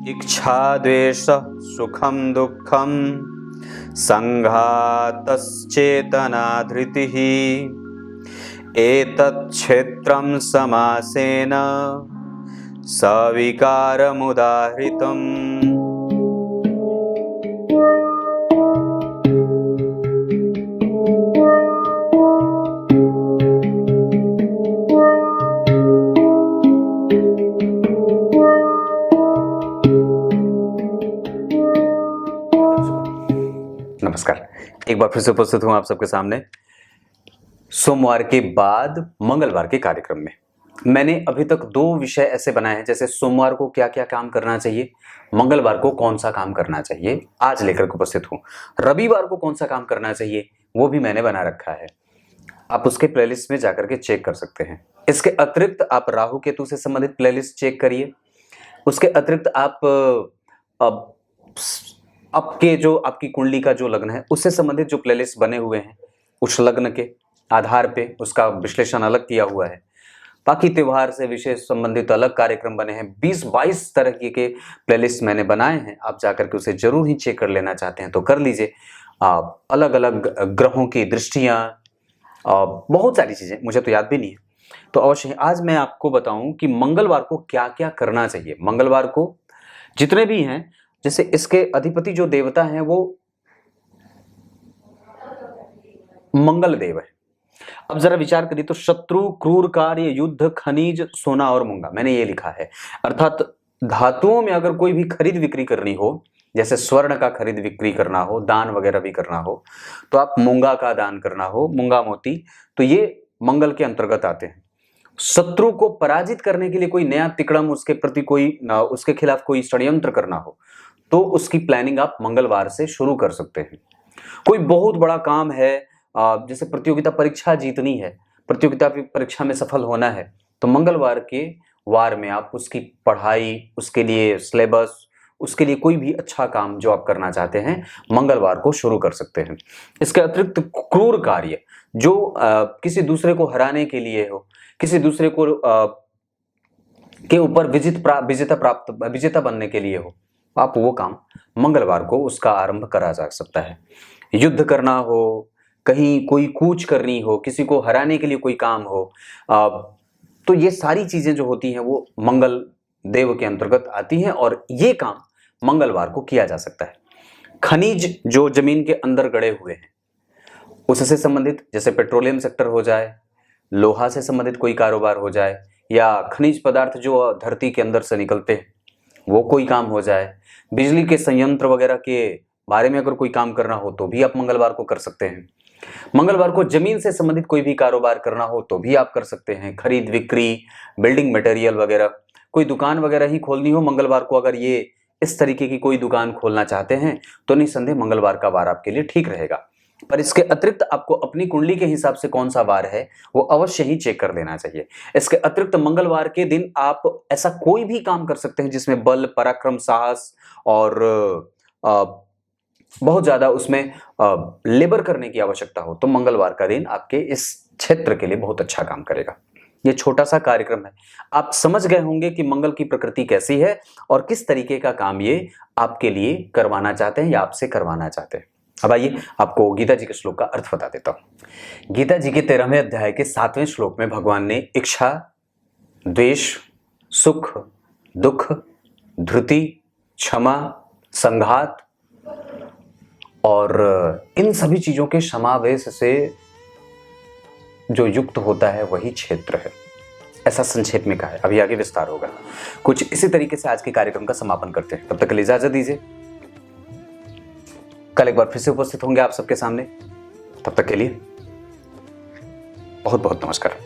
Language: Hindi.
इच्छाद्वेष सुखम दुःखम संघातश्चेतना धृतिः एतच्छेत्रं समासेन सविकारमुदाहृतम्। नमस्कार, एक बार फिर से उपस्थित हूं आप सबके सामने सोमवार के बाद मंगलवार के कार्यक्रम में। मैंने अभी तक 2 विषय ऐसे बनाए हैं, जैसे सोमवार को क्या क्या काम करना चाहिए, मंगलवार को कौन सा काम करना चाहिए, आज लेकर के उपस्थित हूं। रविवार को कौन सा काम करना चाहिए वो भी मैंने बना रखा है, आप उसके प्लेलिस्ट में जाकर के चेक कर सकते हैं। इसके अतिरिक्त आप राहु केतु से संबंधित प्लेलिस्ट चेक करिए। उसके अतिरिक्त आप आपके जो आपकी कुंडली का जो लग्न है उससे संबंधित जो प्लेलिस्ट बने हुए हैं, उस लग्न के आधार पे उसका विश्लेषण अलग किया हुआ है। बाकी त्योहार से विशेष संबंधित अलग कार्यक्रम बने हैं। 20-22 तरह के प्लेलिस्ट मैंने बनाए हैं, आप जाकर के उसे जरूर ही चेक कर लेना चाहते हैं तो कर लीजिए। अलग अलग ग्रहों की दृष्टियां, बहुत सारी चीजें मुझे तो याद भी नहीं है, तो अवश्य आज मैं आपको बताऊं कि मंगलवार को क्या क्या करना चाहिए। मंगलवार को जितने भी हैं, जैसे इसके अधिपति जो देवता हैं वो मंगल देव है। अब जरा विचार करिए तो शत्रु, क्रूर कार्य, युद्ध, खनिज, सोना और मूंगा, मैंने ये लिखा है। अर्थात धातुओं में अगर कोई भी खरीद बिक्री करनी हो, जैसे स्वर्ण का खरीद बिक्री करना हो, दान वगैरह भी करना हो, तो आप मूंगा का दान करना हो, मूंगा मोती, तो ये मंगल के अंतर्गत आते हैं। शत्रु को पराजित करने के लिए कोई नया तिकड़म, उसके प्रति कोई उसके खिलाफ कोई षड्यंत्र करना हो तो उसकी प्लानिंग आप मंगलवार से शुरू कर सकते हैं। कोई बहुत बड़ा काम है, जैसे प्रतियोगिता परीक्षा जीतनी है, प्रतियोगिता परीक्षा में सफल होना है, तो मंगलवार के वार में आप उसकी पढ़ाई, उसके लिए सिलेबस, उसके लिए कोई भी अच्छा काम जो आप करना चाहते हैं मंगलवार को शुरू कर सकते हैं। इसके अतिरिक्त क्रूर कार्य जो किसी दूसरे को हराने के लिए हो, किसी दूसरे को के ऊपर विजेता बनने के लिए हो, आप वो काम मंगलवार को उसका आरंभ करा जा सकता है। युद्ध करना हो, कहीं कोई कूच करनी हो, किसी को हराने के लिए कोई काम हो, तो ये सारी चीजें जो होती हैं वो मंगल देव के अंतर्गत आती हैं और ये काम मंगलवार को किया जा सकता है। खनिज जो जमीन के अंदर गड़े हुए हैं उससे संबंधित, जैसे पेट्रोलियम सेक्टर हो जाए, लोहा से संबंधित कोई कारोबार हो जाए, या खनिज पदार्थ जो धरती के अंदर से निकलते हैं वो कोई काम हो जाए, बिजली के संयंत्र वगैरह के बारे में अगर कोई काम करना हो तो भी आप मंगलवार को कर सकते हैं। मंगलवार को जमीन से संबंधित कोई भी कारोबार करना हो तो भी आप कर सकते हैं। खरीद बिक्री, बिल्डिंग मटेरियल वगैरह, कोई दुकान वगैरह ही खोलनी हो मंगलवार को, अगर ये इस तरीके की कोई दुकान खोलना चाहते हैं तो निस्संदेह मंगलवार का वार आपके लिए ठीक रहेगा। पर इसके अतिरिक्त आपको अपनी कुंडली के हिसाब से कौन सा वार है वो अवश्य ही चेक कर लेना चाहिए। इसके अतिरिक्त मंगलवार के दिन आप ऐसा कोई भी काम कर सकते हैं जिसमें बल, पराक्रम, साहस और बहुत ज्यादा उसमें लेबर करने की आवश्यकता हो, तो मंगलवार का दिन आपके इस क्षेत्र के लिए बहुत अच्छा काम करेगा। ये छोटा सा कार्यक्रम है, आप समझ गए होंगे कि मंगल की प्रकृति कैसी है और किस तरीके का काम ये आपके लिए करवाना चाहते हैं या आपसे करवाना चाहते हैं। अब आइए आपको गीता जी के श्लोक का अर्थ बता देता हूं। गीता जी के 13वें अध्याय के 7वें श्लोक में भगवान ने इच्छा, द्वेष, सुख, दुख, धृति, क्षमा, संघात और इन सभी चीजों के समावेश से जो युक्त होता है वही क्षेत्र है, ऐसा संक्षेप में कहा है। अभी आगे विस्तार होगा। कुछ इसी तरीके से आज के कार्यक्रम का समापन करते हैं। तब तक के लिए इजाजत दीजिए, कल एक बार फिर से उपस्थित होंगे आप सबके सामने। तब तक के लिए बहुत बहुत नमस्कार।